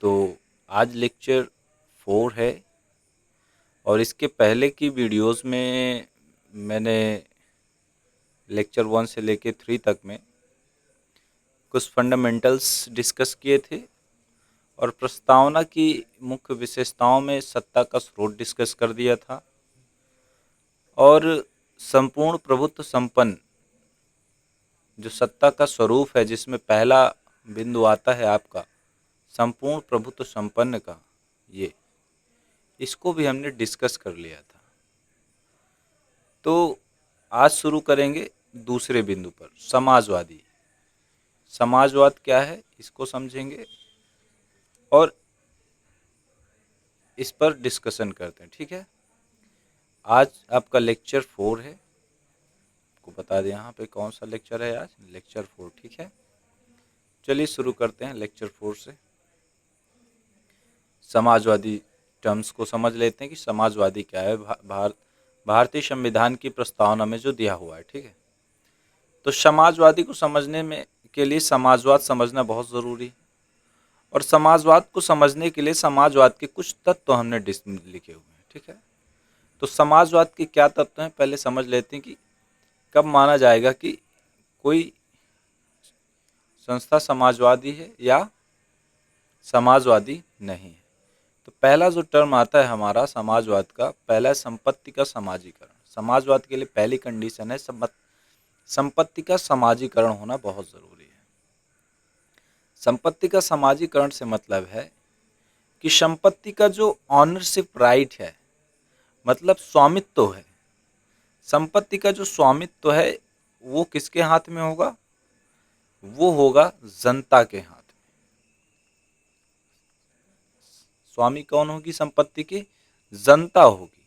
तो आज लेक्चर 4 है और इसके पहले की वीडियोस में मैंने लेक्चर 1 से लेके 3 तक में कुछ फंडामेंटल्स डिस्कस किए थे और प्रस्तावना की मुख्य विशेषताओं में सत्ता का स्रोत डिस्कस कर दिया था और संपूर्ण प्रभुत्व संपन्न जो सत्ता का स्वरूप है, जिसमें पहला बिंदु आता है आपका संपूर्ण प्रभुत्व संपन्न का, ये इसको भी हमने डिस्कस कर लिया था। तो आज शुरू करेंगे दूसरे बिंदु पर, समाजवादी। समाजवाद क्या है इसको समझेंगे और इस पर डिस्कशन करते हैं। ठीक है, आज आपका लेक्चर 4 है। आपको बता दें यहाँ पे कौन सा लेक्चर है आज, लेक्चर 4। ठीक है, चलिए शुरू करते हैं लेक्चर 4 से। समाजवादी टर्म्स को समझ लेते हैं कि समाजवादी क्या है। भारतीय संविधान की प्रस्तावना में जो दिया हुआ है। ठीक है, तो समाजवादी को समझने में के लिए समाजवाद समझना बहुत ज़रूरी है और समाजवाद को समझने के लिए समाजवाद के कुछ तत्व हमने लिखे हुए हैं। ठीक है, तो समाजवाद के क्या तत्व हैं पहले समझ लेते हैं कि कब माना जाएगा कि कोई संस्था समाजवादी है या समाजवादी नहीं है। तो पहला जो टर्म आता है हमारा समाजवाद का, पहला है संपत्ति का समाजीकरण। समाजवाद के लिए पहली कंडीशन है संपत्ति का समाजीकरण होना बहुत ज़रूरी है। संपत्ति का समाजीकरण से मतलब है कि संपत्ति का जो ऑनरशिप राइट है, मतलब स्वामित्व है, संपत्ति का जो स्वामित्व है वो किसके हाथ में होगा? वो होगा जनता के हाथ में। स्वामी कौन होगी संपत्ति की? जनता होगी,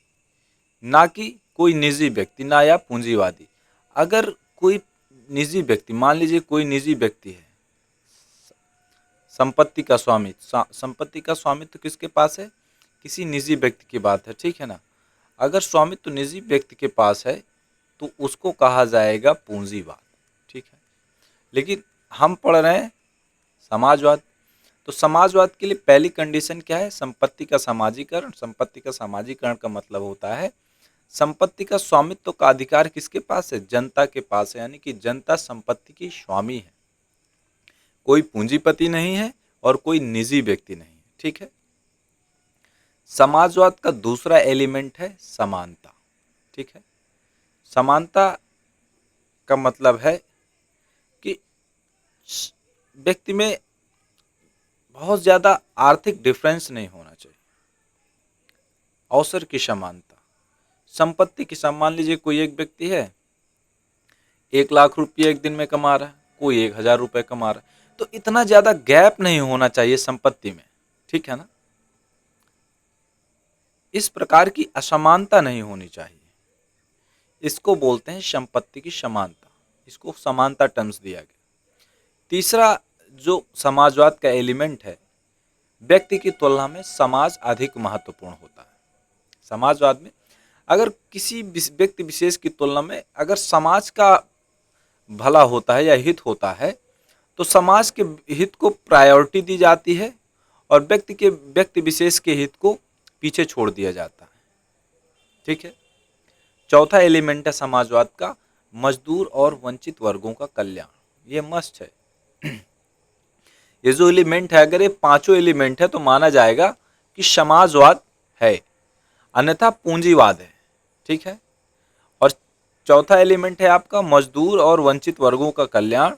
ना कि कोई निजी व्यक्ति, ना या पूंजीवादी। अगर कोई निजी व्यक्ति, मान लीजिए कोई निजी व्यक्ति है, संपत्ति का स्वामित्व, संपत्ति का स्वामित्व किसके पास है? किसी निजी व्यक्ति की बात है। ठीक है ना, अगर स्वामित्व निजी व्यक्ति के पास है तो उसको कहा जाएगा पूंजीवाद। ठीक है, लेकिन हम पढ़ रहे हैं समाजवाद। तो समाजवाद के लिए पहली कंडीशन क्या है? संपत्ति का समाजीकरण। संपत्ति का समाजीकरण का मतलब होता है संपत्ति का स्वामित्व का अधिकार किसके पास है? जनता के पास है, यानी कि जनता संपत्ति की स्वामी है, कोई पूंजीपति नहीं है और कोई निजी व्यक्ति नहीं है। ठीक है, समाजवाद का दूसरा एलिमेंट है समानता। ठीक है, समानता का मतलब है कि व्यक्ति में बहुत ज़्यादा आर्थिक डिफरेंस नहीं होना चाहिए। अवसर की समानता, संपत्ति की मान लीजिए कोई एक व्यक्ति है 1,00,000 रुपये एक दिन में कमा रहा है, कोई 1,000 रुपये कमा रहा है, तो इतना ज़्यादा गैप नहीं होना चाहिए संपत्ति में। ठीक है ना, इस प्रकार की असमानता नहीं होनी चाहिए। इसको बोलते हैं संपत्ति की समानता, इसको समानता टर्म्स दिया गया। तीसरा जो समाजवाद का एलिमेंट है, व्यक्ति की तुलना में समाज अधिक महत्वपूर्ण होता है। समाजवाद में अगर किसी व्यक्ति विशेष की तुलना में अगर समाज का भला होता है या हित होता है तो समाज के हित को प्रायोरिटी दी जाती है और व्यक्ति विशेष के हित को पीछे छोड़ दिया जाता है। ठीक है, चौथा एलिमेंट है समाजवाद का मजदूर और वंचित वर्गों का कल्याण। ये मस्ट है। ये जो एलिमेंट है, अगर ये पांचों एलिमेंट है तो माना जाएगा कि समाजवाद है, अन्यथा पूंजीवाद है। ठीक है, और चौथा एलिमेंट है आपका मजदूर और वंचित वर्गों का कल्याण,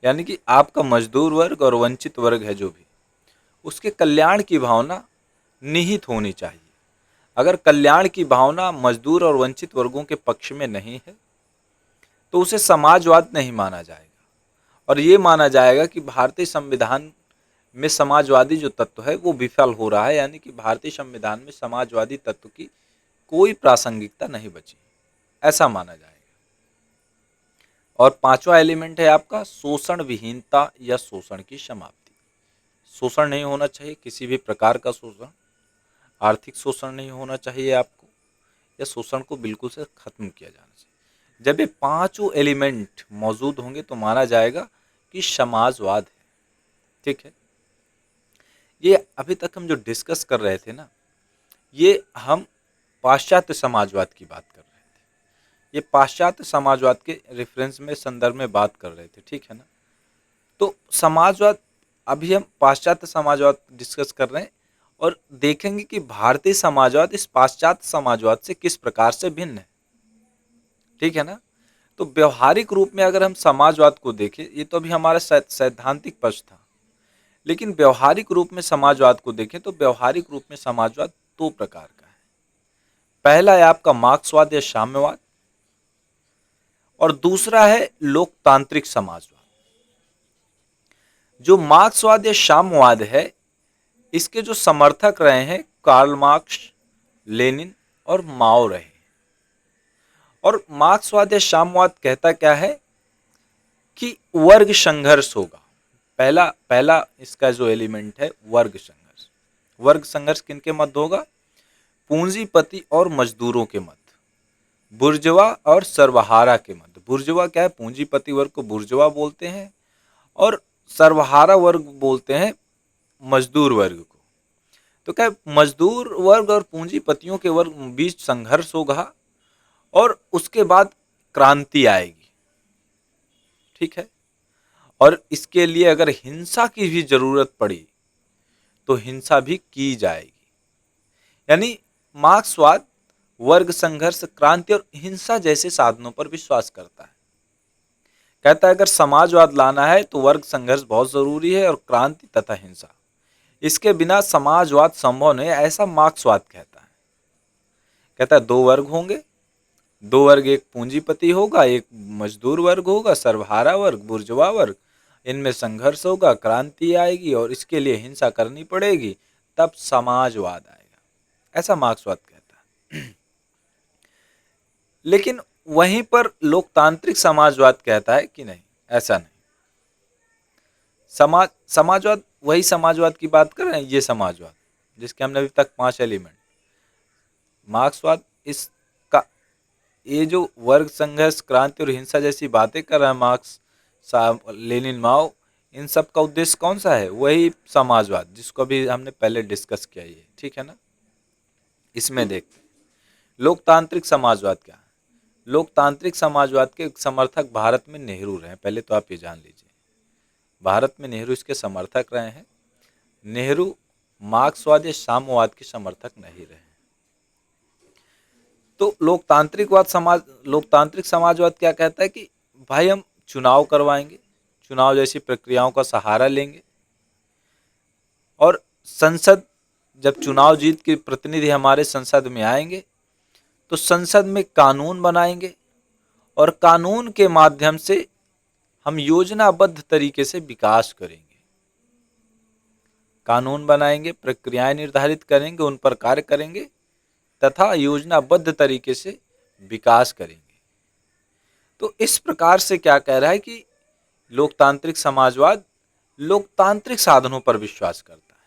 यानी कि आपका मजदूर वर्ग और वंचित वर्ग है जो भी, उसके कल्याण की भावना निहित होनी चाहिए। अगर कल्याण की भावना मजदूर और वंचित वर्गों के पक्ष में नहीं है तो उसे समाजवाद नहीं माना जाएगा और ये माना जाएगा कि भारतीय संविधान में समाजवादी जो तत्व है वो विफल हो रहा है, यानी कि भारतीय संविधान में समाजवादी तत्व की कोई प्रासंगिकता नहीं बची, ऐसा माना जाएगा। और पांचवा एलिमेंट है आपका शोषण विहीनता या शोषण की समाप्ति। शोषण नहीं होना चाहिए, किसी भी प्रकार का शोषण, आर्थिक शोषण नहीं होना चाहिए आपको, या शोषण को बिल्कुल से खत्म किया जाना चाहिए। जब ये पांचों एलिमेंट मौजूद होंगे तो माना जाएगा कि समाजवाद है। ठीक है, ये अभी तक हम जो डिस्कस कर रहे थे ना, ये हम पाश्चात्य समाजवाद की बात कर रहे थे। ये पाश्चात्य समाजवाद के रेफरेंस में, संदर्भ में बात कर रहे थे, ठीक है ना। तो समाजवाद, अभी हम पाश्चात्य समाजवाद डिस्कस कर रहे हैं और देखेंगे कि भारतीय समाजवाद इस पाश्चात्य समाजवाद से किस प्रकार से भिन्न है, ठीक है ना। तो व्यवहारिक रूप में अगर हम समाजवाद को देखें, ये तो अभी हमारा सैद्धांतिक पक्ष था, लेकिन व्यवहारिक रूप में समाजवाद को देखें तो व्यवहारिक रूप में समाजवाद दो प्रकार का है। पहला है आपका मार्क्सवाद या साम्यवाद, और दूसरा है लोकतांत्रिक समाजवाद। जो मार्क्सवाद या साम्यवाद है, इसके जो समर्थक रहे हैं कार्ल मार्क्स, लेनिन और माओ रहे। और मार्क्सवाद या साम्यवाद कहता क्या है कि वर्ग संघर्ष होगा। पहला पहला इसका जो एलिमेंट है वर्ग संघर्ष। वर्ग संघर्ष किनके मध्य होगा? पूंजीपति और मजदूरों के मध्य, बुर्जवा और सर्वहारा के मध्य। बुर्जवा क्या है? पूंजीपति वर्ग को बुर्जवा बोलते हैं और सर्वहारा वर्ग बोलते हैं मजदूर वर्ग को। तो क्या मजदूर वर्ग और पूंजीपतियों के वर्ग बीच संघर्ष होगा और उसके बाद क्रांति आएगी, ठीक है। और इसके लिए अगर हिंसा की भी जरूरत पड़ी तो हिंसा भी की जाएगी। यानी मार्क्सवाद वर्ग संघर्ष, क्रांति और हिंसा जैसे साधनों पर विश्वास करता है। कहता है अगर समाजवाद लाना है तो वर्ग संघर्ष बहुत जरूरी है और क्रांति तथा हिंसा, इसके बिना समाजवाद संभव नहीं, ऐसा मार्क्सवाद कहता है। कहता है दो वर्ग होंगे, दो वर्ग, एक पूंजीपति होगा, एक मजदूर वर्ग होगा, सर्वहारा वर्ग, बुर्जुआ वर्ग। इनमें संघर्ष होगा, क्रांति आएगी और इसके लिए हिंसा करनी पड़ेगी, तब समाजवाद आएगा, ऐसा मार्क्सवाद कहता है। लेकिन वहीं पर लोकतांत्रिक समाजवाद कहता है कि नहीं, ऐसा नहीं। समाजवाद वही समाजवाद की बात कर रहे हैं, ये समाजवाद जिसके हमने अभी तक 5 एलिमेंट। मार्क्सवाद इसका ये जो वर्ग संघर्ष, क्रांति और हिंसा जैसी बातें कर रहा है मार्क्स, लेनिन, माओ, इन सब का उद्देश्य कौन सा है? वही समाजवाद जिसको अभी हमने पहले डिस्कस किया, ये ठीक है ना। इसमें देखते लोकतांत्रिक समाजवाद क्या है। लोकतांत्रिक समाजवाद के समर्थक भारत में नेहरू रहे हैं, पहले तो आप ये जान लीजिए। भारत में नेहरू इसके समर्थक रहे हैं। नेहरू मार्क्सवाद या साम्यवाद के समर्थक नहीं रहे। तो लोकतांत्रिक समाजवाद क्या कहता है कि भाई हम चुनाव करवाएंगे, चुनाव जैसी प्रक्रियाओं का सहारा लेंगे, और संसद, जब चुनाव जीत के प्रतिनिधि हमारे संसद में आएंगे तो संसद में कानून बनाएंगे और कानून के माध्यम से हम योजनाबद्ध तरीके से विकास करेंगे। कानून बनाएंगे, प्रक्रियाएं निर्धारित करेंगे, उन पर कार्य करेंगे तथा योजनाबद्ध तरीके से विकास करेंगे। तो इस प्रकार से क्या कह रहा है कि लोकतांत्रिक समाजवाद लोकतांत्रिक साधनों पर विश्वास करता है,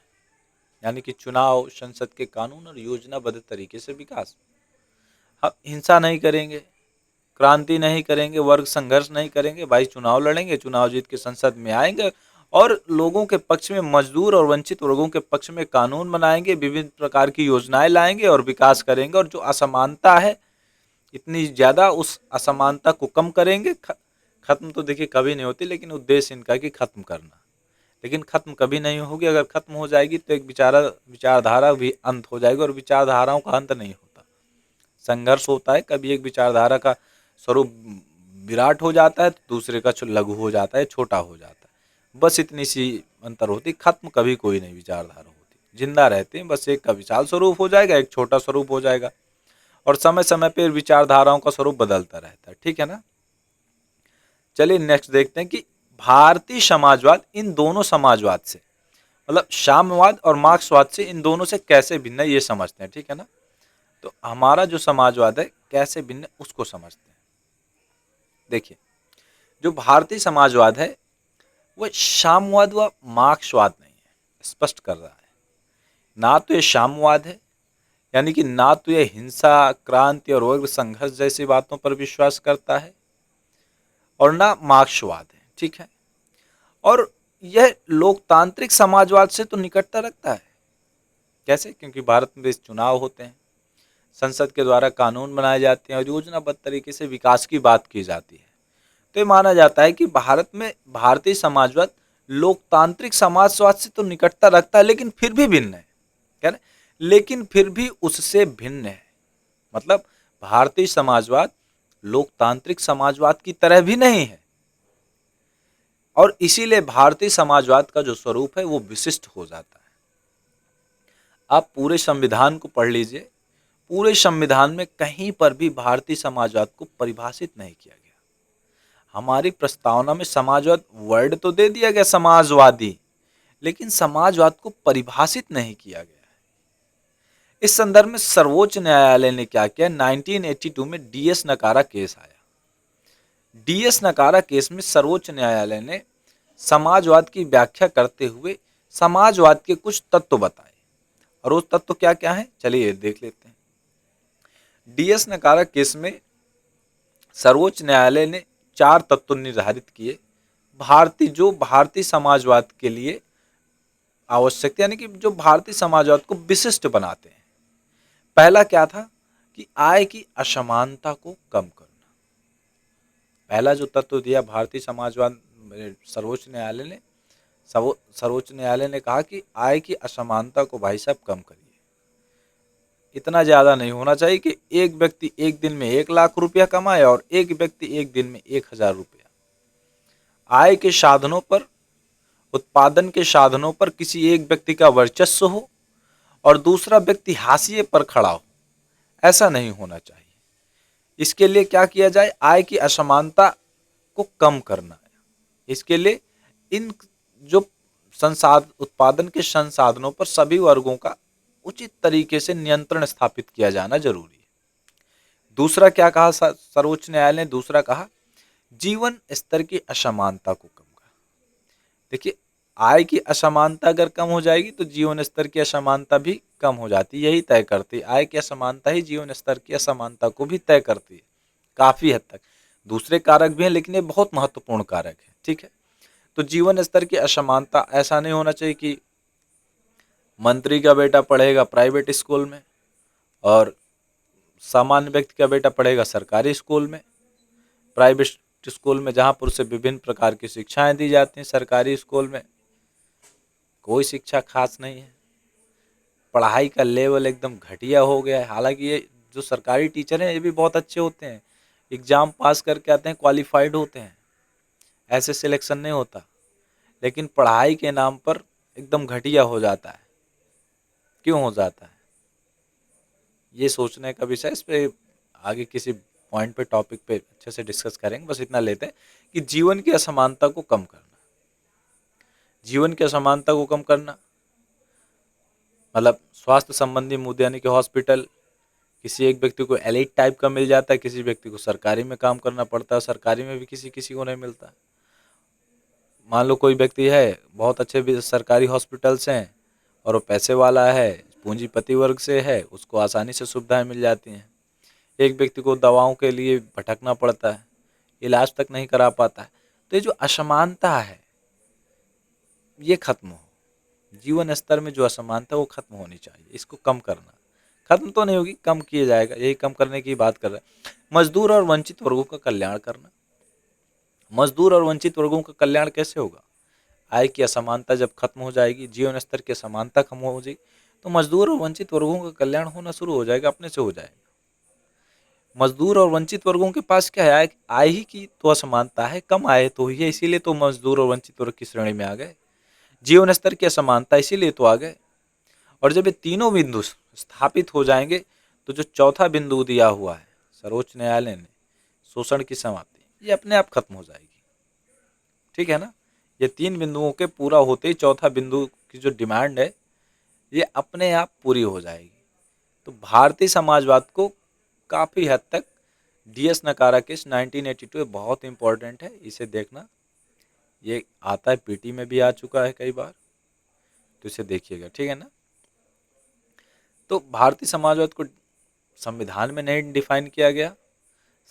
यानी कि चुनाव, संसद के कानून और योजनाबद्ध तरीके से विकास। हम हिंसा नहीं करेंगे, क्रांति नहीं करेंगे, वर्ग संघर्ष नहीं करेंगे, भाई चुनाव लड़ेंगे, चुनाव जीत के संसद में आएंगे और लोगों के पक्ष में, मजदूर और वंचित वर्गों के पक्ष में कानून बनाएंगे, विभिन्न प्रकार की योजनाएं लाएंगे और विकास करेंगे। और जो असमानता है इतनी ज्यादा, उस असमानता को कम करेंगे। खत्म तो देखिए कभी नहीं होती, लेकिन उद्देश्य इनका कि खत्म करना, लेकिन खत्म कभी नहीं होगी। अगर खत्म हो जाएगी तो एक विचारधारा भी अंत हो जाएगी, और विचारधाराओं का अंत नहीं होता, संघर्ष होता है। कभी एक विचारधारा का स्वरूप विराट हो जाता है तो दूसरे का लघु हो जाता है, छोटा हो जाता है, बस इतनी सी अंतर होती। खत्म कभी कोई नहीं विचारधारा होती, जिंदा रहते हैं, बस एक का विशाल स्वरूप हो जाएगा, एक छोटा स्वरूप हो जाएगा, और समय समय पर विचारधाराओं का स्वरूप बदलता रहता है, ठीक है ना। चलिए नेक्स्ट देखते हैं कि भारतीय समाजवाद इन दोनों समाजवाद से, मतलब साम्यवाद और मार्क्सवाद से, इन दोनों से कैसे भिन्न है ये समझते हैं, ठीक है ना। तो हमारा जो समाजवाद है कैसे भिन्न, उसको समझते हैं। देखिए, जो भारतीय समाजवाद है वह साम्यवाद व मार्क्सवाद नहीं है, स्पष्ट कर रहा है। ना तो ये साम्यवाद है, यानी कि ना तो ये हिंसा, क्रांति और वर्ग संघर्ष जैसी बातों पर विश्वास करता है, और ना मार्क्सवाद है, ठीक है। और यह लोकतांत्रिक समाजवाद से तो निकटता रखता है। कैसे? क्योंकि भारत में चुनाव होते हैं, संसद के द्वारा कानून बनाए जाते हैं और योजनाबद्ध तरीके से विकास की बात की जाती है। तो ये माना जाता है कि भारत में भारतीय समाजवाद लोकतांत्रिक समाजवाद से तो निकटता रखता है, लेकिन फिर भी भिन्न है। क्या है? लेकिन फिर भी उससे भिन्न है। मतलब भारतीय समाजवाद लोकतांत्रिक समाजवाद की तरह भी नहीं है, और इसीलिए भारतीय समाजवाद का जो स्वरूप है वो विशिष्ट हो जाता है। आप पूरे संविधान को पढ़ लीजिए, पूरे संविधान में कहीं पर भी भारतीय समाजवाद को परिभाषित नहीं किया गया। हमारी प्रस्तावना में समाजवाद वर्ड तो दे दिया गया, समाजवादी, लेकिन समाजवाद को परिभाषित नहीं किया गया है। इस संदर्भ में सर्वोच्च न्यायालय ने क्या किया? 1982 में डीएस नकारा केस आया। डीएस नकारा केस में सर्वोच्च न्यायालय ने समाजवाद की व्याख्या करते हुए समाजवाद के कुछ तत्व बताए, और वो तत्व क्या क्या है, चलिए देख लेते हैं। डीएस नकारा केस में सर्वोच्च न्यायालय ने 4 तत्व निर्धारित किए, भारतीय समाजवाद के लिए आवश्यक, यानी कि जो भारतीय समाजवाद को विशिष्ट बनाते हैं। पहला क्या था? कि आय की असमानता को कम करना। पहला जो तत्व दिया भारतीय समाजवाद सर्वोच्च न्यायालय ने, सर्वोच्च न्यायालय ने कहा कि आय की असमानता को भाई साहब कम करिए। इतना ज्यादा नहीं होना चाहिए कि एक व्यक्ति एक दिन में 1 लाख रुपया कमाए और एक व्यक्ति एक दिन में 1,000 रुपया। आय के साधनों पर, उत्पादन के साधनों पर किसी एक व्यक्ति का वर्चस्व हो और दूसरा व्यक्ति हाशिए पर खड़ा हो, ऐसा नहीं होना चाहिए। इसके लिए क्या किया जाए? आय की असमानता को कम करना है। इसके लिए इन जो उत्पादन के संसाधनों पर सभी वर्गों का उचित तरीके से नियंत्रण स्थापित किया जाना जरूरी है। दूसरा क्या कहा सर्वोच्च न्यायालय ने? दूसरा कहा जीवन स्तर की असमानता को कम करना। देखिए, आय की असमानता अगर कम हो जाएगी तो जीवन स्तर की असमानता भी कम हो जाती है। यही तय करती है, आय की असमानता ही जीवन स्तर की असमानता को भी तय करती है काफी हद तक। दूसरे कारक भी हैं, लेकिन ये बहुत महत्वपूर्ण कारक है। ठीक है, तो जीवन स्तर की असमानता, ऐसा नहीं होना चाहिए कि मंत्री का बेटा पढ़ेगा प्राइवेट स्कूल में और सामान्य व्यक्ति का बेटा पढ़ेगा सरकारी स्कूल में। प्राइवेट स्कूल में जहाँ पर उसे विभिन्न प्रकार की शिक्षाएं दी जाती हैं, सरकारी स्कूल में कोई शिक्षा खास नहीं है। पढ़ाई का लेवल एकदम घटिया हो गया है। हालांकि ये जो सरकारी टीचर हैं ये भी बहुत अच्छे होते हैं, एग्जाम पास करके आते हैं, क्वालिफाइड होते हैं, ऐसे सिलेक्शन नहीं होता, लेकिन पढ़ाई के नाम पर एकदम घटिया हो जाता है। क्यों हो जाता है? ये सोचने का विषय, इस पे आगे किसी पॉइंट पे, टॉपिक पे अच्छे से डिस्कस करेंगे। बस इतना लेते हैं कि जीवन की असमानता को कम करना। जीवन की असमानता को कम करना मतलब स्वास्थ्य संबंधी मुद्दे, यानी कि हॉस्पिटल किसी एक व्यक्ति को एलिट टाइप का मिल जाता है, किसी व्यक्ति को सरकारी में काम करना पड़ता है, सरकारी में भी किसी किसी को नहीं मिलता। मान लो कोई व्यक्ति है, बहुत अच्छे भी सरकारी हॉस्पिटल्स हैं और वो पैसे वाला है, पूंजीपति वर्ग से है, उसको आसानी से सुविधाएं मिल जाती हैं। एक व्यक्ति को दवाओं के लिए भटकना पड़ता है, इलाज तक नहीं करा पाता है। तो ये जो असमानता है ये खत्म हो, जीवन स्तर में जो असमानता है वो खत्म होनी चाहिए। इसको कम करना, खत्म तो नहीं होगी, कम किया जाएगा, यही कम करने की बात कर रहे हैं। मजदूर और वंचित वर्गों का कल्याण करना। मजदूर और वंचित वर्गों का कल्याण कैसे होगा? आय की असमानता जब खत्म हो जाएगी, जीवन स्तर की असमानता कम हो जाएगी, तो मजदूर और वंचित वर्गों का कल्याण होना शुरू हो जाएगा, अपने से हो जाएगा। मजदूर और वंचित वर्गों के पास क्या है? आय ही की तो असमानता है, कम आय तो हुई है, इसीलिए तो मजदूर और वंचित वर्ग की श्रेणी में आ गए। जीवन स्तर की असमानता, इसीलिए तो आ गए। और जब ये तीनों बिंदु स्थापित हो जाएंगे तो जो चौथा बिंदु दिया हुआ है सर्वोच्च न्यायालय ने, शोषण की समाप्ति, ये अपने आप खत्म हो जाएगी। ठीक है ना? ये 3 बिंदुओं के पूरा होते ही चौथा बिंदु की जो डिमांड है ये अपने आप पूरी हो जाएगी। तो भारतीय समाजवाद को काफी हद तक डीएस नकारा केस 1982 बहुत इंपॉर्टेंट है, इसे देखना। ये आता है, पीटी में भी आ चुका है कई बार, तो इसे देखिएगा। ठीक है ना? तो भारतीय समाजवाद को संविधान में नहीं डिफाइन किया गया,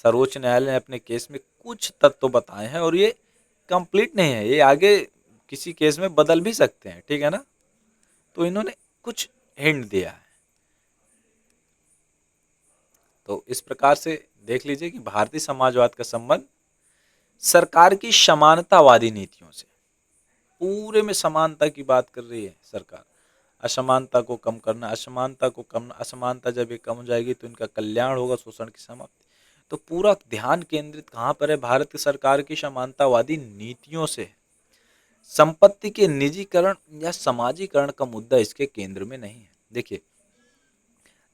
सर्वोच्च न्यायालय ने अपने केस में कुछ तत्व बताए हैं और ये कंप्लीट नहीं है, ये आगे किसी केस में बदल भी सकते हैं, ठीक है ना। तो इन्होंने कुछ हिंट दिया है। तो इस प्रकार से देख लीजिए कि भारतीय समाजवाद का संबंध सरकार की समानतावादी नीतियों से, पूरे में समानता की बात कर रही है सरकार, असमानता को कम करना, असमानता को कम, असमानता जब ये कम हो जाएगी तो इनका कल्याण होगा, शोषण की समाप्ति। तो पूरा ध्यान केंद्रित कहाँ पर है? भारत की सरकार की समानतावादी नीतियों से है। संपत्ति के निजीकरण या समाजीकरण का मुद्दा इसके केंद्र में नहीं है। देखिए,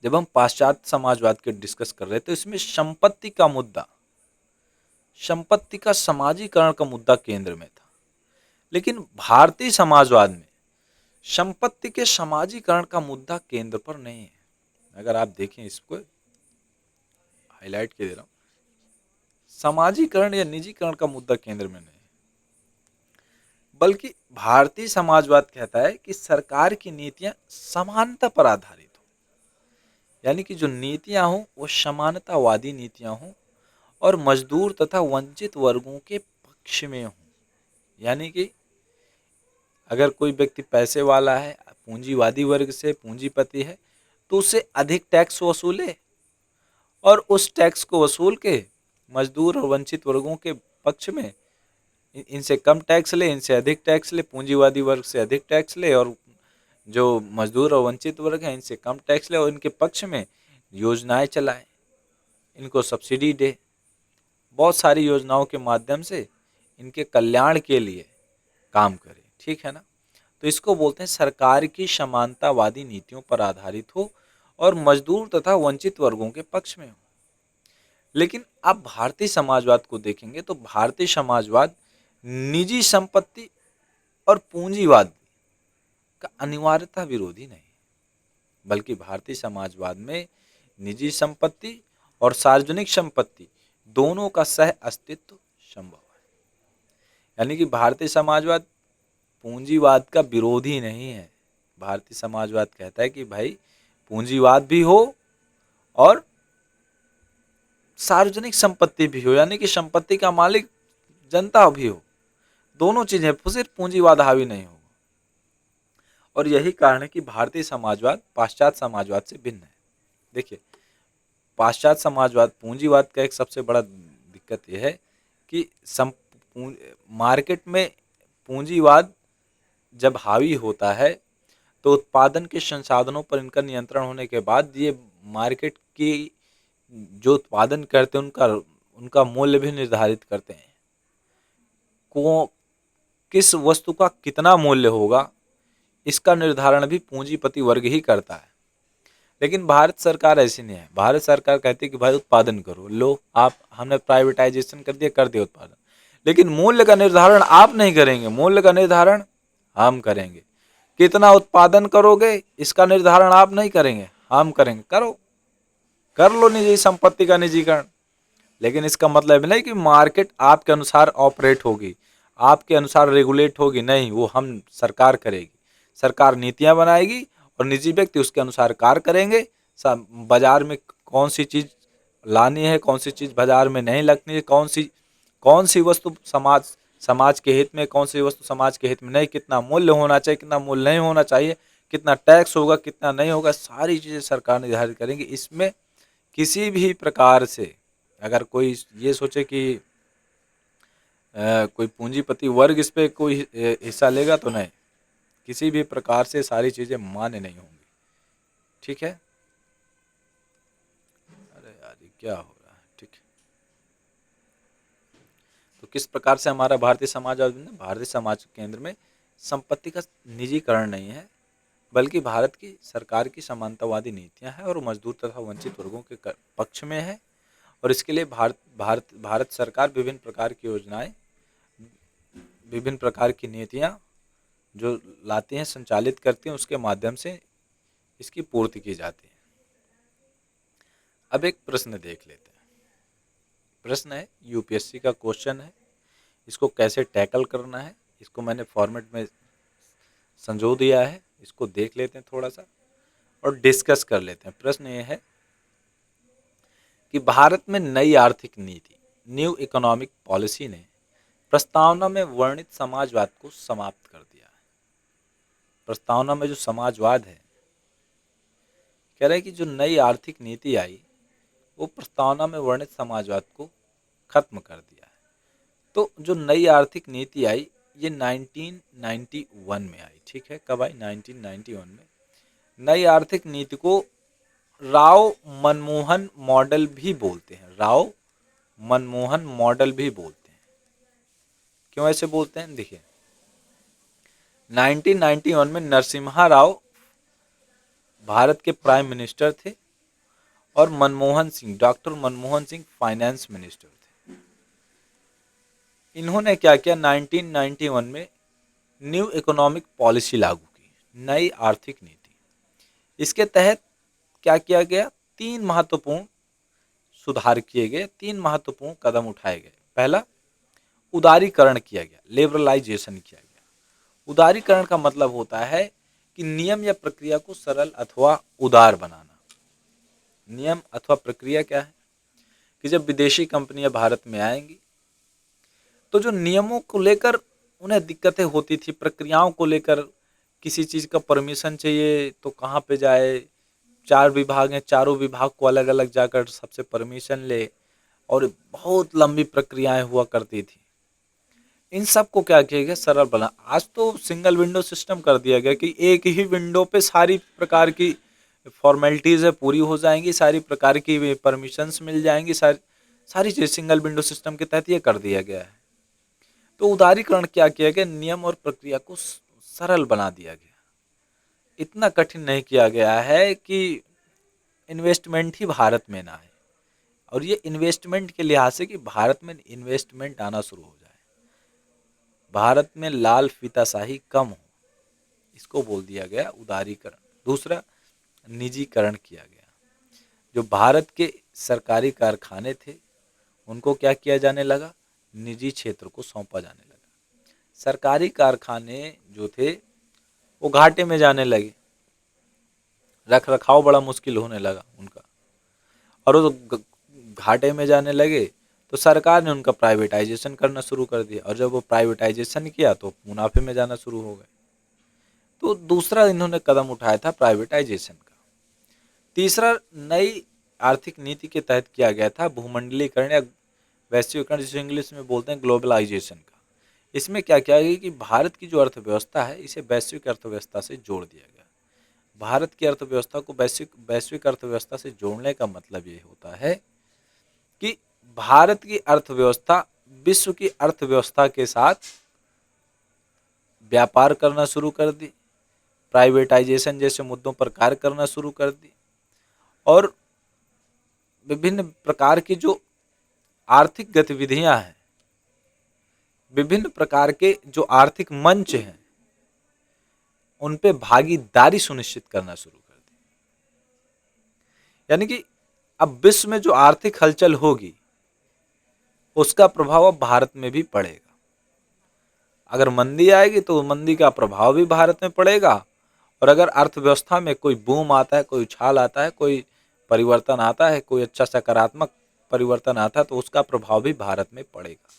जब हम पाश्चात्य समाजवाद के डिस्कस कर रहे थे तो इसमें संपत्ति का मुद्दा, संपत्ति का समाजीकरण का मुद्दा केंद्र में था। लेकिन भारतीय समाजवाद में संपत्ति के समाजीकरण का मुद्दा केंद्र पर नहीं है। अगर आप देखें, इसको हाईलाइट के दे रहा हूं, समाजीकरण या निजीकरण का मुद्दा केंद्र में नहीं है, बल्कि भारतीय समाजवाद कहता है कि सरकार की नीतियां समानता पर आधारित हो, यानी कि जो नीतियां हो वो समानतावादी नीतियां हो और मजदूर तथा वंचित वर्गों के पक्ष में हो। यानी कि अगर कोई व्यक्ति पैसे वाला है, पूंजीवादी वर्ग से, पूंजीपति है, तो उससे अधिक टैक्स वसूले और उस टैक्स को वसूल के मजदूर और वंचित वर्गों के पक्ष में इनसे कम टैक्स ले, इनसे अधिक टैक्स ले, पूंजीवादी वर्ग से अधिक टैक्स ले, और जो मजदूर और वंचित वर्ग हैं इनसे कम टैक्स ले, और इनके पक्ष में योजनाएं चलाए, इनको सब्सिडी दे, बहुत सारी योजनाओं के माध्यम से इनके कल्याण के लिए काम करे, ठीक है ना। तो इसको बोलते हैं सरकार की समानतावादी नीतियों पर आधारित हो और मजदूर तथा वंचित वर्गों के पक्ष में हो। लेकिन आप भारतीय समाजवाद को देखेंगे तो भारतीय समाजवाद निजी संपत्ति और पूंजीवाद का अनिवार्यता विरोधी नहीं, बल्कि भारतीय समाजवाद में निजी संपत्ति और सार्वजनिक संपत्ति दोनों का सह अस्तित्व संभव है। यानी कि भारतीय समाजवाद पूंजीवाद का विरोधी नहीं है। भारतीय समाजवाद कहता है कि भाई पूंजीवाद भी हो और सार्वजनिक संपत्ति भी हो, यानी कि संपत्ति का मालिक जनता भी हो, दोनों चीजें, सिर्फ पूंजीवाद हावी नहीं होगा। और यही कारण है कि भारतीय समाजवाद पाश्चात्य समाजवाद से भिन्न है। देखिए, पाश्चात्य समाजवाद पूंजीवाद का एक सबसे बड़ा दिक्कत यह है कि मार्केट में पूंजीवाद जब हावी होता है तो उत्पादन के संसाधनों पर इनका नियंत्रण होने के बाद ये मार्केट की जो उत्पादन करते हैं उनका उनका मूल्य भी निर्धारित करते हैं। किस वस्तु का कितना मूल्य होगा इसका निर्धारण भी पूंजीपति वर्ग ही करता है। लेकिन भारत सरकार ऐसी नहीं है। भारत सरकार कहती है कि भाई उत्पादन करो, लो आप, हमने प्राइवेटाइजेशन कर दिया उत्पादन, लेकिन मूल्य का निर्धारण आप नहीं करेंगे, मूल्य का निर्धारण हम करेंगे। कितना उत्पादन करोगे इसका निर्धारण आप नहीं करेंगे, हम करेंगे। कर लो निजी संपत्ति का निजीकरण, लेकिन इसका मतलब नहीं कि मार्केट आपके अनुसार ऑपरेट होगी, आपके अनुसार रेगुलेट होगी, नहीं, वो हम सरकार करेगी। सरकार नीतियां बनाएगी और निजी व्यक्ति उसके अनुसार कार्य करेंगे। बाजार में कौन सी चीज लानी है, कौन सी चीज बाजार में नहीं लगनी है, कौन सी वस्तु समाज के हित में, कौन सी वस्तु समाज के हित में नहीं, कितना मूल्य होना चाहिए, कितना मूल्य नहीं होना चाहिए, कितना टैक्स होगा, कितना नहीं होगा, सारी चीजें सरकार निर्धारित करेंगी। इसमें किसी भी प्रकार से अगर कोई ये सोचे कि कोई पूंजीपति वर्ग इस पे कोई हिस्सा लेगा, तो नहीं, किसी भी प्रकार से सारी चीजें मान्य नहीं होंगी, ठीक है। अरे यार ये क्या हो रहा है, ठीक है। तो किस प्रकार से हमारा भारतीय समाज केंद्र में संपत्ति का निजीकरण नहीं है, बल्कि भारत की सरकार की समानतावादी नीतियां हैं और मजदूर तथा वंचित वर्गों के पक्ष में है। और इसके लिए भारत सरकार विभिन्न प्रकार की योजनाएं, विभिन्न प्रकार की नीतियां जो लाती हैं, संचालित करती हैं, उसके माध्यम से इसकी पूर्ति की जाती है। अब एक प्रश्न देख लेते हैं। प्रश्न है, यूपीएससी का क्वेश्चन है, इसको कैसे टैकल करना है, इसको मैंने फॉर्मेट में संजो दिया है, इसको देख लेते हैं थोड़ा सा और डिस्कस कर लेते हैं। प्रश्न ये है कि भारत में नई आर्थिक नीति, न्यू इकोनॉमिक पॉलिसी ने प्रस्तावना में वर्णित समाजवाद को समाप्त कर दिया है। प्रस्तावना में जो समाजवाद है, कह रहे हैं कि जो नई आर्थिक नीति आई वो प्रस्तावना में वर्णित समाजवाद को खत्म कर दिया है। तो जो नई आर्थिक नीति आई ये 1991 में आई। ठीक है, कब आई? 1991 में। नई आर्थिक नीति को राव मनमोहन मॉडल भी बोलते हैं। राव मनमोहन मॉडल भी बोलते हैं। क्यों ऐसे बोलते हैं? देखिए, 1991 में नरसिम्हा राव भारत के प्राइम मिनिस्टर थे और Manmohan Singh, doctor Manmohan Singh finance minister थे। इन्होंने क्या किया? 1991 में न्यू इकोनॉमिक पॉलिसी लागू की, नई आर्थिक नीति। इसके तहत क्या किया गया? 3 महत्वपूर्ण सुधार किए गए, 3 महत्वपूर्ण कदम उठाए गए। पहला, उदारीकरण किया गया, लिबरलाइजेशन किया गया। उदारीकरण का मतलब होता है कि नियम या प्रक्रिया को सरल अथवा उदार बनाना। नियम अथवा प्रक्रिया क्या है? कि जब विदेशी कंपनियां भारत में आएंगी तो जो नियमों को लेकर उन्हें दिक्कतें होती थी, प्रक्रियाओं को लेकर, किसी चीज़ का परमिशन चाहिए तो कहाँ पे जाए, 4 विभाग हैं, चारों विभाग को अलग अलग जाकर सबसे परमिशन ले, और बहुत लंबी प्रक्रियाएं हुआ करती थी। इन सब को क्या किया गया? सरल बना। आज तो सिंगल विंडो सिस्टम कर दिया गया कि एक ही विंडो पे सारी प्रकार की फॉर्मेलिटीज़ है पूरी हो जाएंगी, सारी प्रकार की परमिशंस मिल जाएंगी, सारी सारी चीज़ सिंगल विंडो सिस्टम के तहत ये कर दिया गया है। तो उदारीकरण क्या किया गया? नियम और प्रक्रिया को सरल बना दिया गया। इतना कठिन नहीं किया गया है कि इन्वेस्टमेंट ही भारत में ना आए, और ये इन्वेस्टमेंट के लिहाज से कि भारत में इन्वेस्टमेंट आना शुरू हो जाए, भारत में लाल फीताशाही कम हो, इसको बोल दिया गया उदारीकरण। दूसरा, निजीकरण किया गया। जो भारत के सरकारी कारखाने थे उनको क्या किया जाने लगा? निजी क्षेत्र को सौंपा जाने लगा। सरकारी कारखाने जो थे वो घाटे में जाने लगे, रख रखाव बड़ा मुश्किल होने लगा उनका, और वो घाटे में जाने लगे तो सरकार ने उनका प्राइवेटाइजेशन करना शुरू कर दिया, और जब वो प्राइवेटाइजेशन किया तो मुनाफे में जाना शुरू हो गए। तो दूसरा इन्होंने कदम उठाया था प्राइवेटाइजेशन का। तीसरा, नई आर्थिक नीति के तहत किया गया था भूमंडलीकरण या वैश्वीकरण, जिसे इंग्लिश में बोलते हैं ग्लोबलाइजेशन का। इसमें क्या किया गया कि भारत की जो अर्थव्यवस्था है इसे वैश्विक अर्थव्यवस्था से जोड़ दिया गया। भारत की अर्थव्यवस्था को वैश्विक अर्थव्यवस्था से जोड़ने का मतलब ये होता है कि भारत की अर्थव्यवस्था विश्व की अर्थव्यवस्था के साथ व्यापार करना शुरू कर दी, प्राइवेटाइजेशन जैसे मुद्दों पर कार्य करना शुरू कर दी, और विभिन्न प्रकार की जो आर्थिक गतिविधियां हैं, विभिन्न प्रकार के जो आर्थिक मंच हैं, उन पे भागीदारी सुनिश्चित करना शुरू कर दी। यानी कि अब विश्व में जो आर्थिक हलचल होगी उसका प्रभाव अब भारत में भी पड़ेगा। अगर मंदी आएगी तो मंदी का प्रभाव भी भारत में पड़ेगा, और अगर अर्थव्यवस्था में कोई बूम आता है, कोई उछाल आता है, कोई परिवर्तन आता है, कोई अच्छा सकारात्मक परिवर्तन आता है, तो उसका प्रभाव भी भारत में पड़ेगा।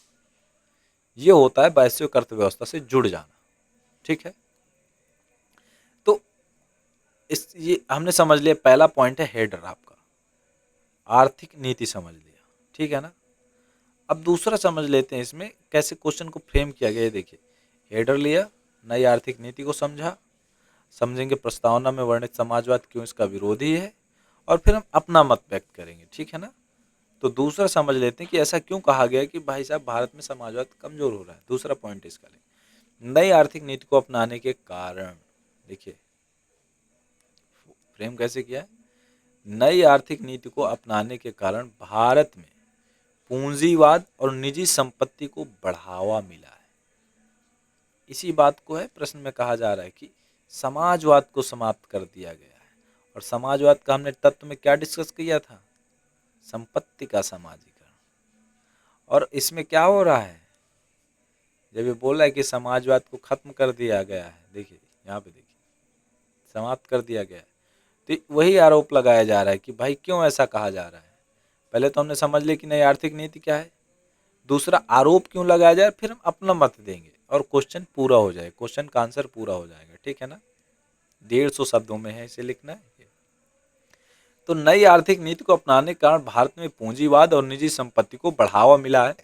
ये होता है वैश्विक अर्थव्यवस्था से जुड़ जाना। ठीक है, तो ये हमने समझ लिया, पहला पॉइंट है हेडर आपका, आर्थिक नीति समझ लिया। ठीक है ना? अब दूसरा समझ लेते हैं इसमें कैसे क्वेश्चन को फ्रेम किया गया है। देखिए, हेडर लिया, नई आर्थिक नीति को समझा, समझेंगे प्रस्तावना में वर्णित समाजवाद क्यों इसका विरोधी है, और फिर हम अपना मत व्यक्त करेंगे। ठीक है ना? तो दूसरा समझ लेते हैं कि ऐसा क्यों कहा गया कि भाई साहब भारत में समाजवाद कमजोर हो रहा है। दूसरा पॉइंट इसका ले, नई आर्थिक नीति को अपनाने के कारण, देखिए फ्रेम कैसे किया है, नई आर्थिक नीति को अपनाने के कारण भारत में पूंजीवाद और निजी संपत्ति को बढ़ावा मिला है। इसी बात को है प्रश्न में कहा जा रहा है कि समाजवाद को समाप्त कर दिया गया है। और समाजवाद का हमने तत्व में क्या डिस्कस किया था? संपत्ति का समाजीकरण। और इसमें क्या हो रहा है? जब ये बोल रहा है कि समाजवाद को खत्म कर दिया गया है, देखिए यहाँ पे देखिए, समाप्त कर दिया गया है, तो वही आरोप लगाया जा रहा है कि भाई क्यों ऐसा कहा जा रहा है। पहले तो हमने समझ लिया कि नई आर्थिक नीति क्या है, दूसरा आरोप क्यों लगाया जाए, फिर हम अपना मत देंगे और क्वेश्चन पूरा हो जाएगा, क्वेश्चन का आंसर पूरा हो जाएगा, ठीक है ना। 150 शब्दों में है, इसे लिखना है। तो नई आर्थिक नीति को अपनाने के कारण भारत में पूंजीवाद और निजी संपत्ति को बढ़ावा मिला है,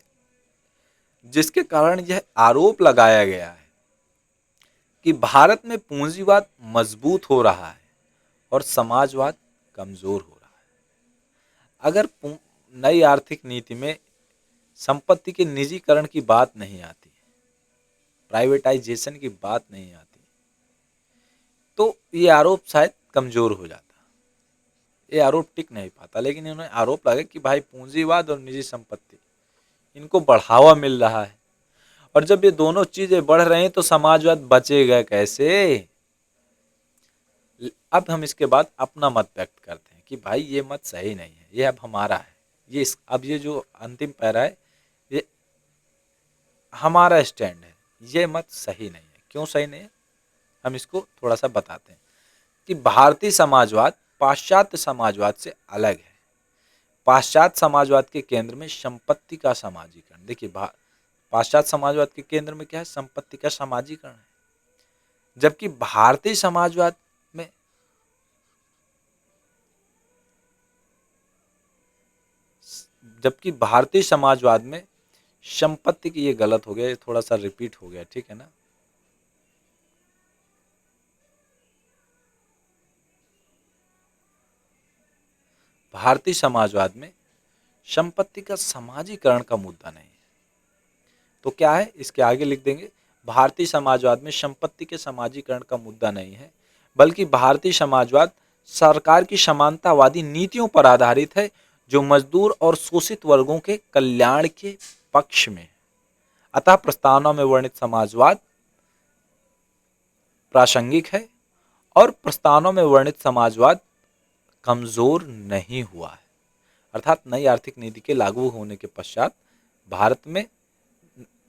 जिसके कारण यह आरोप लगाया गया है कि भारत में पूंजीवाद मजबूत हो रहा है और समाजवाद कमजोर हो रहा है। अगर नई आर्थिक नीति में संपत्ति के निजीकरण की बात नहीं आती, प्राइवेटाइजेशन की बात नहीं आती, तो ये आरोप शायद कमजोर हो जाता, ये आरोप टिक नहीं पाता। लेकिन इन्होंने आरोप लगाया कि भाई पूंजीवाद और निजी संपत्ति, इनको बढ़ावा मिल रहा है, और जब ये दोनों चीजें बढ़ रही हैं तो समाजवाद बचेगा कैसे। अब हम इसके बाद अपना मत व्यक्त करते हैं कि भाई ये मत सही नहीं है, ये अब हमारा है, अब ये जो अंतिम पैरा है ये हमारा स्टैंड है, ये मत सही नहीं है। क्यों सही नहीं है, हम इसको थोड़ा सा बताते हैं कि भारतीय समाजवाद पाश्चात्य समाजवाद से अलग है। पाश्चात्य समाजवाद के केंद्र में संपत्ति का समाजीकरण, देखिए पाश्चात्य समाजवाद के केंद्र में क्या है, संपत्ति का समाजीकरण है, जबकि भारतीय समाजवाद में संपत्ति की, ये गलत हो गया, ये थोड़ा सा रिपीट हो गया, ठीक है ना। भारतीय समाजवाद में संपत्ति का समाजीकरण का मुद्दा नहीं है। तो क्या है, इसके आगे लिख देंगे, भारतीय समाजवाद में संपत्ति के समाजीकरण का मुद्दा नहीं है, बल्कि भारतीय समाजवाद सरकार की समानतावादी नीतियों पर आधारित है, जो मजदूर और शोषित वर्गों के कल्याण के पक्ष में। अतः प्रस्तावना में वर्णित समाजवाद प्रासंगिक है और प्रस्तावना में वर्णित समाजवाद कमजोर नहीं हुआ है। अर्थात नई आर्थिक नीति के लागू होने के पश्चात भारत में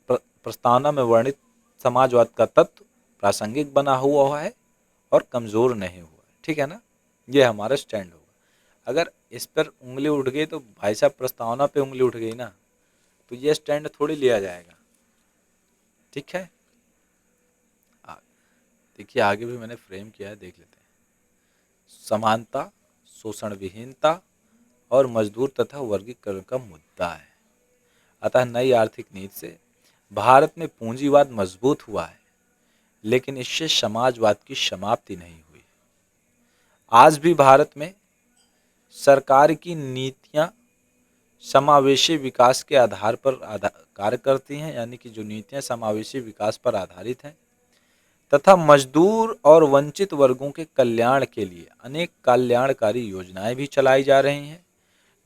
प्रस्तावना में वर्णित समाजवाद का तत्व प्रासंगिक बना हुआ है और कमजोर नहीं हुआ है, ठीक है ना। ये हमारा स्टैंड होगा। अगर इस पर उंगली उठ गई तो भाई साहब प्रस्तावना पे उंगली उठ गई ना, तो ये स्टैंड थोड़ी लिया जाएगा, ठीक है। देखिए आगे भी मैंने फ्रेम किया है, देख लेते हैं। समानता, शोषण विहीनता और मजदूर तथा वर्गीकरण का मुद्दा है। अतः नई आर्थिक नीति से भारत में पूंजीवाद मजबूत हुआ है, लेकिन इससे समाजवाद की समाप्ति नहीं हुई। आज भी भारत में सरकार की नीतियां समावेशी विकास के आधार पर कार्य करती हैं, यानी कि जो नीतियां समावेशी विकास पर आधारित हैं, तथा मजदूर और वंचित वर्गों के कल्याण के लिए अनेक कल्याणकारी योजनाएं भी चलाई जा रही हैं,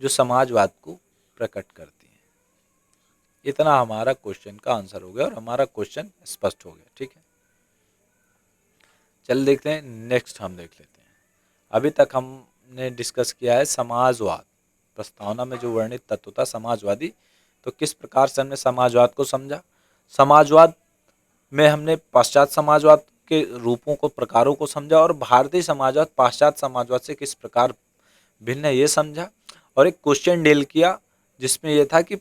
जो समाजवाद को प्रकट करती हैं। इतना हमारा क्वेश्चन का आंसर हो गया और हमारा क्वेश्चन स्पष्ट हो गया, ठीक है। चल देखते हैं नेक्स्ट, हम देख लेते हैं। अभी तक हमने डिस्कस किया है समाजवाद, प्रस्तावना में जो वर्णित तत्व था समाजवादी। तो किस प्रकार से हमने समाजवाद को समझा, समाजवाद में हमने पाश्चात्य समाजवाद के रूपों को, प्रकारों को समझा, और भारतीय समाजवाद पाश्चात्य समाजवाद से किस प्रकार भिन्न है ये समझा, और एक क्वेश्चन डील किया जिसमें यह था कि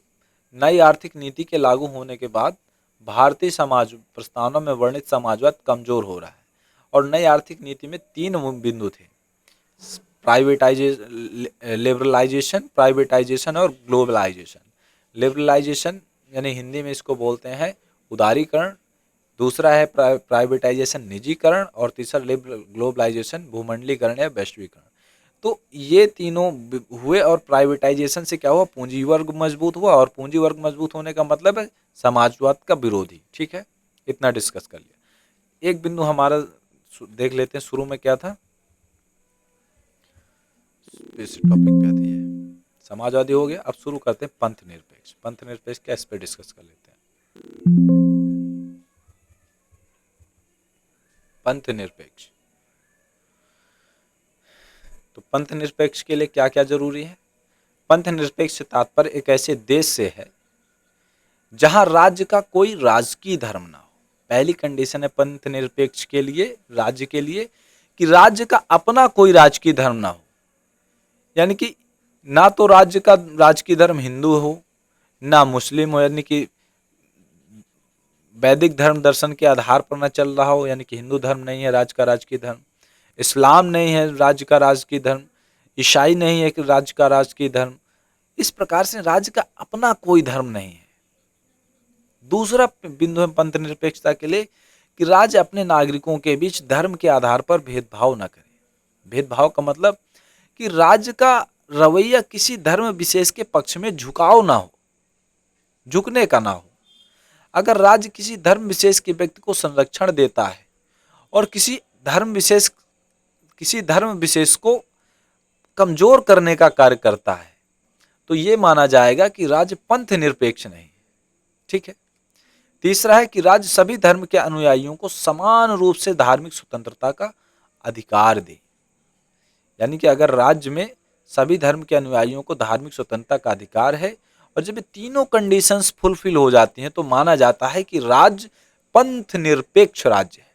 नई आर्थिक नीति के लागू होने के बाद भारतीय समाज प्रस्तावना में वर्णित समाजवाद कमजोर हो रहा है। और नई आर्थिक नीति में 3 बिंदु थे, लिबरलाइजेशन, प्राइवेटाइजेशन और ग्लोबलाइजेशन। लिबरलाइजेशन यानी हिंदी में इसको बोलते हैं उदारीकरण, दूसरा है प्राइवेटाइजेशन निजीकरण, और तीसरा ग्लोबलाइजेशन भूमंडलीकरण या वैश्वीकरण। तो ये तीनों हुए और प्राइवेटाइजेशन से क्या हुआ, पूंजी वर्ग मजबूत हुआ, और पूंजी वर्ग मजबूत होने का मतलब है समाजवाद का विरोधी, ठीक है। इतना डिस्कस कर लिया। एक बिंदु हमारा देख लेते हैं, शुरू में क्या था, इस टॉपिक पे आती है समाजवादी हो गया। अब शुरू करते हैं पंथ निरपेक्ष। पंथ निरपेक्ष क्या, इस पे डिस्कस कर लेते हैं। पंथ निरपेक्ष, तो पंथ निरपेक्ष के लिए क्या क्या जरूरी है। पंथ निरपेक्ष से तात्पर्य एक ऐसे देश से है जहां राज्य का कोई राजकीय धर्म ना हो। पहली कंडीशन है पंथ निरपेक्ष के लिए, राज्य के लिए, कि राज्य का अपना कोई राजकीय धर्म ना हो। यानी कि ना तो राज्य का राजकीय धर्म हिंदू हो, ना मुस्लिम हो यानी कि वैदिक धर्म दर्शन के आधार पर न चल रहा हो, यानी कि हिंदू धर्म नहीं है राज्य का राजकीय धर्म, इस्लाम नहीं है राज्य का राजकीय धर्म, ईसाई नहीं है कि राज्य का राजकीय धर्म। इस प्रकार से राज्य का अपना कोई धर्म नहीं है। दूसरा बिंदु है पंथ निरपेक्षता के लिए कि राज्य अपने नागरिकों के बीच धर्म के आधार पर भेदभाव न करे। भेदभाव का मतलब कि राज्य का रवैया किसी धर्म विशेष के पक्ष में झुकाव ना हो, झुकने का ना हो। अगर राज्य किसी धर्म विशेष के व्यक्ति को संरक्षण देता है और किसी धर्म विशेष को कमजोर करने का कार्य करता है, तो ये माना जाएगा कि राज्य पंथ निरपेक्ष नहीं। ठीक है। तीसरा है कि राज्य सभी धर्म के अनुयायियों को समान रूप से धार्मिक स्वतंत्रता का अधिकार दे। यानी कि अगर राज्य में सभी धर्म के अनुयायियों को धार्मिक स्वतंत्रता का अधिकार है और जब ये तीनों कंडीशंस फुलफिल हो जाती हैं, तो माना जाता है कि राज्य पंथ निरपेक्ष राज्य है।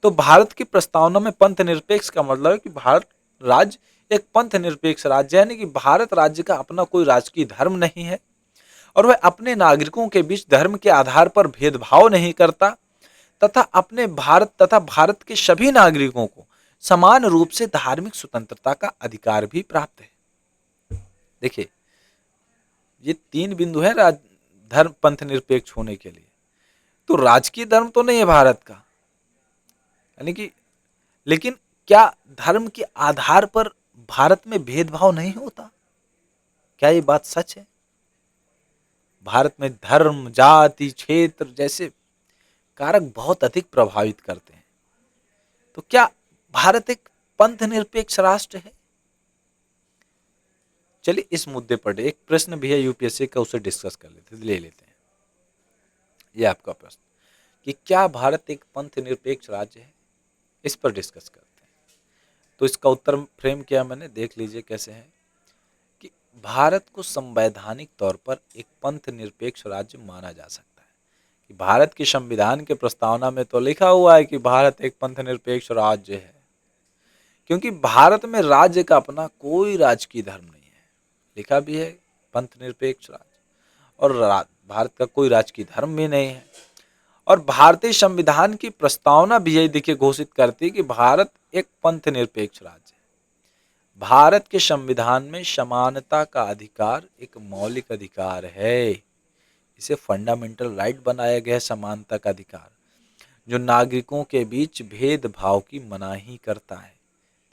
तो भारत की प्रस्तावना में पंथ निरपेक्ष का मतलब है कि भारत राज्य एक पंथ निरपेक्ष राज्य है, यानी कि भारत राज्य का अपना कोई राजकीय धर्म नहीं है और वह अपने नागरिकों के बीच धर्म के आधार पर भेदभाव नहीं करता तथा भारत के सभी नागरिकों को समान रूप से धार्मिक स्वतंत्रता का अधिकार भी प्राप्त है। देखिए, ये 3 बिंदु है धर्म पंथ निरपेक्ष होने के लिए। तो राजकीय धर्म तो नहीं है भारत का, यानी कि, लेकिन क्या धर्म के आधार पर भारत में भेदभाव नहीं होता? क्या ये बात सच है? भारत में धर्म, जाति, क्षेत्र जैसे कारक बहुत अधिक प्रभावित करते हैं। तो क्या भारत एक पंथ निरपेक्ष राष्ट्र है? चलिए इस मुद्दे पर एक प्रश्न भी है यूपीएससी का, उसे डिस्कस कर ले लेते हैं। ये आपका प्रश्न कि क्या भारत एक पंथ निरपेक्ष राज्य है, इस पर डिस्कस करते हैं। तो इसका उत्तर फ्रेम किया मैंने, देख लीजिए कैसे है कि भारत को संवैधानिक तौर पर एक पंथ निरपेक्ष राज्य माना जा सकता है। कि भारत की संविधान के प्रस्तावना में तो लिखा हुआ है कि भारत एक पंथ निरपेक्ष राज्य है, क्योंकि भारत में राज्य का अपना कोई राजकीय धर्म नहीं है। लिखा भी है पंथ निरपेक्ष राज्य, और भारत का कोई राजकीय धर्म भी नहीं है। और भारतीय संविधान की प्रस्तावना भी यही देखिए घोषित करती है कि भारत एक पंथ निरपेक्ष राज्य है। भारत के संविधान में समानता का अधिकार एक मौलिक अधिकार है। इसे फंडामेंटल राइट बनाया गया है, समानता का अधिकार, जो नागरिकों के बीच भेदभाव की मनाही करता है।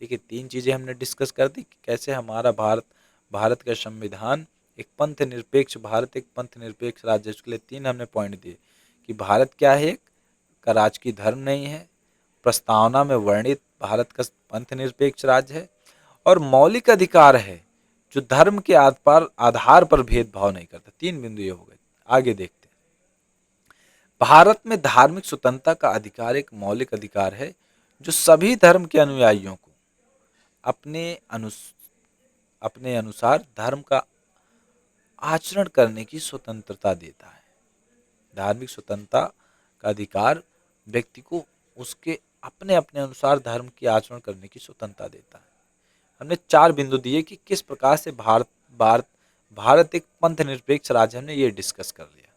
देखिए 3 चीजें हमने डिस्कस कर दी कि कैसे हमारा भारत का संविधान एक पंथ निरपेक्ष, भारत एक पंथ निरपेक्ष राज्य। उसके लिए 3 हमने पॉइंट दिए कि भारत क्या है, एक का राजकीय धर्म नहीं है, प्रस्तावना में वर्णित भारत का पंथ निरपेक्ष राज्य है, और मौलिक अधिकार है जो धर्म के आधार पर भेदभाव नहीं करता। 3 बिंदु ये हो गए। आगे देखते हैं। भारत में धार्मिक स्वतंत्रता का अधिकार एक मौलिक अधिकार है जो सभी धर्म के अनुयायियों को अपने अनुसार धर्म का आचरण करने की स्वतंत्रता देता है। धार्मिक स्वतंत्रता का अधिकार व्यक्ति को उसके अपने अपने अनुसार धर्म की आचरण करने की स्वतंत्रता देता है। हमने 4 बिंदु दिए कि किस प्रकार से भारत एक पंथ निरपेक्ष राज्य, हमने ये डिस्कस कर लिया।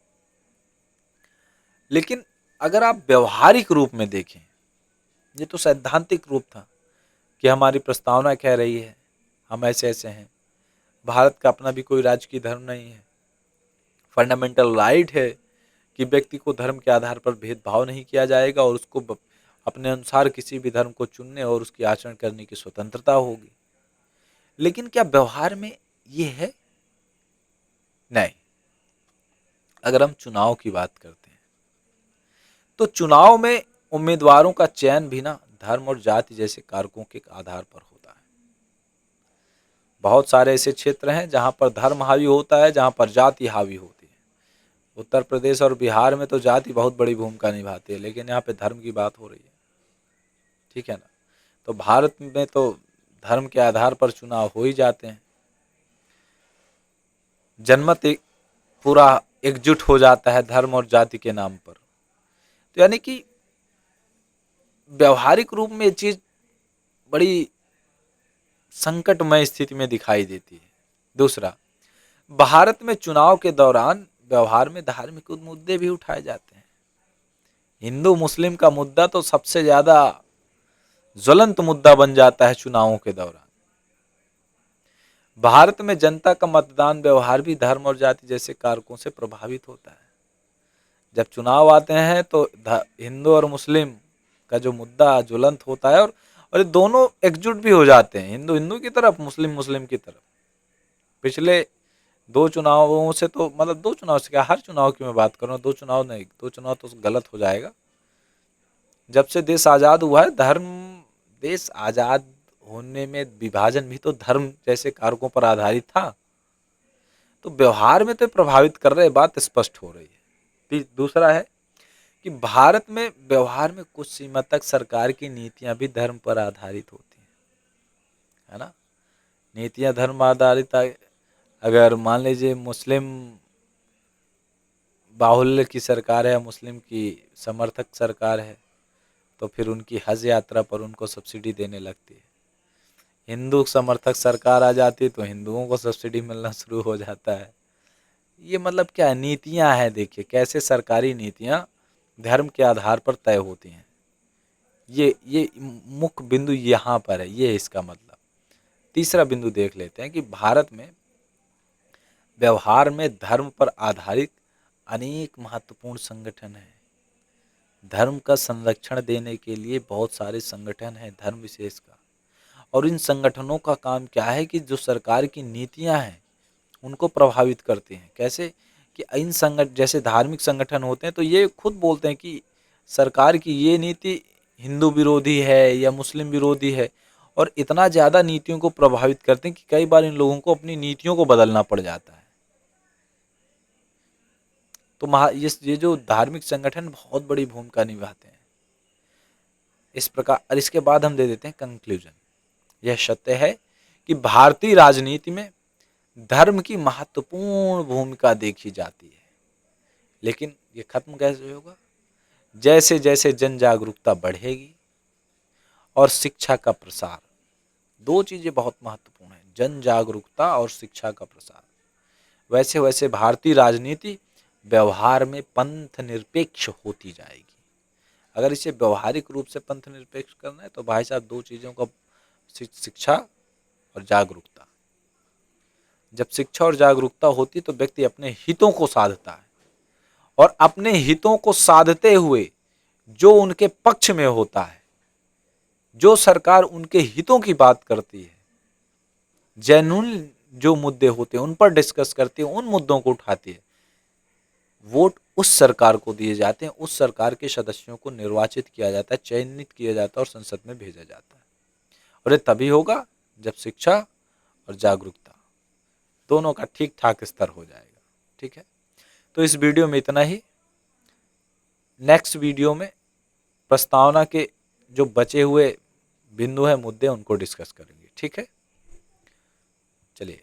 लेकिन अगर आप व्यवहारिक रूप में देखें, ये तो सैद्धांतिक रूप था कि हमारी प्रस्तावना कह रही है हम ऐसे ऐसे हैं, भारत का अपना भी कोई राजकीय धर्म नहीं है, फंडामेंटल राइट है कि व्यक्ति को धर्म के आधार पर भेदभाव नहीं किया जाएगा और उसको अपने अनुसार किसी भी धर्म को चुनने और उसकी आचरण करने की स्वतंत्रता होगी। लेकिन क्या व्यवहार में ये है? नहीं। अगर हम चुनाव की बात करते हैं तो चुनाव में उम्मीदवारों का चयन भी ना धर्म और जाति जैसे कारकों के आधार पर होता है। बहुत सारे ऐसे क्षेत्र हैं जहां पर धर्म हावी होता है, जहां पर जाति हावी होती है। उत्तर प्रदेश और बिहार में तो जाति बहुत बड़ी भूमिका निभाती है, लेकिन यहाँ पे धर्म की बात हो रही है। ठीक है ना? तो भारत में तो धर्म के आधार पर चुनाव हो ही जाते हैं। जनमत पूरा एकजुट हो जाता है धर्म और जाति के नाम पर। तो यानी कि व्यवहारिक रूप में ये चीज बड़ी संकटमय स्थिति में दिखाई देती है। दूसरा, भारत में चुनाव के दौरान व्यवहार में धार्मिक मुद्दे भी उठाए जाते हैं। हिंदू मुस्लिम का मुद्दा तो सबसे ज्यादा ज्वलंत मुद्दा बन जाता है चुनावों के दौरान। भारत में जनता का मतदान व्यवहार भी धर्म और जाति जैसे कारकों से प्रभावित होता है। जब चुनाव आते हैं तो हिंदू और मुस्लिम का जो मुद्दा ज्वलंत होता है, और ये दोनों एकजुट भी हो जाते हैं, हिंदू हिंदू की तरफ, मुस्लिम मुस्लिम की तरफ। पिछले दो चुनावों से तो, मतलब दो चुनाव से क्या, हर चुनाव की मैं बात कर रहा हूँ, दो चुनाव नहीं, दो चुनाव तो गलत हो जाएगा। जब से देश आजाद हुआ है, देश आजाद होने में विभाजन भी तो धर्म जैसे कारकों पर आधारित था। तो व्यवहार में तो प्रभावित कर रहे, बात स्पष्ट हो रही है। दूसरा है कि भारत में व्यवहार में कुछ सीमा तक सरकार की नीतियां भी धर्म पर आधारित होती हैं, है ना। नीतियां धर्म आधारित, अगर मान लीजिए मुस्लिम बाहुल्य की सरकार है, मुस्लिम की समर्थक सरकार है, तो फिर उनकी हज यात्रा पर उनको सब्सिडी देने लगती है। हिंदू समर्थक सरकार आ जाती है तो हिंदुओं को सब्सिडी मिलना शुरू हो जाता है। ये मतलब क्या नीतियां हैं, देखिए कैसे सरकारी नीतियां धर्म के आधार पर तय होती हैं। ये मुख्य बिंदु यहाँ पर है, ये है इसका मतलब। तीसरा बिंदु देख लेते हैं कि भारत में व्यवहार में धर्म पर आधारित अनेक महत्वपूर्ण संगठन हैं। धर्म का संरक्षण देने के लिए बहुत सारे संगठन हैं धर्म विशेष का, और इन संगठनों का काम क्या है कि जो सरकार की नीतियां हैं उनको प्रभावित करते हैं। कैसे कि इन जैसे धार्मिक संगठन होते हैं तो ये खुद बोलते हैं कि सरकार की ये नीति हिंदू विरोधी है या मुस्लिम विरोधी है, और इतना ज़्यादा नीतियों को प्रभावित करते हैं कि कई बार इन लोगों को अपनी नीतियों को बदलना पड़ जाता है। तो ये जो धार्मिक संगठन बहुत बड़ी भूमिका निभाते हैं इस प्रकार। और इसके बाद हम दे देते हैं कंक्लूजन। यह सत्य है कि भारतीय राजनीति में धर्म की महत्वपूर्ण भूमिका देखी जाती है, लेकिन ये खत्म कैसे होगा? जैसे जैसे जन जागरूकता बढ़ेगी और शिक्षा का प्रसार, दो चीजें बहुत महत्वपूर्ण हैं, जन जागरूकता और शिक्षा का प्रसार, वैसे वैसे भारतीय राजनीति व्यवहार में पंथ निरपेक्ष होती जाएगी। अगर इसे व्यवहारिक रूप से पंथ निरपेक्ष करना है तो भाई साहब दो चीजों का, शिक्षा और जागरूकता। जब शिक्षा और जागरूकता होती तो व्यक्ति अपने हितों को साधता है, और अपने हितों को साधते हुए जो उनके पक्ष में होता है, जो सरकार उनके हितों की बात करती है, जेन्युइन जो मुद्दे होते हैं उन पर डिस्कस करती है, उन मुद्दों को उठाती है, वोट उस सरकार को दिए जाते हैं, उस सरकार के सदस्यों को निर्वाचित किया जाता है, चयनित किया जाता है और संसद में भेजा जाता है। और ये तभी होगा जब शिक्षा और जागरूकता दोनों का ठीक ठाक स्तर हो जाएगा। ठीक है, तो इस वीडियो में इतना ही। नेक्स्ट वीडियो में प्रस्तावना के जो बचे हुए बिंदु हैं, मुद्दे, उनको डिस्कस करेंगे। ठीक है, चलिए।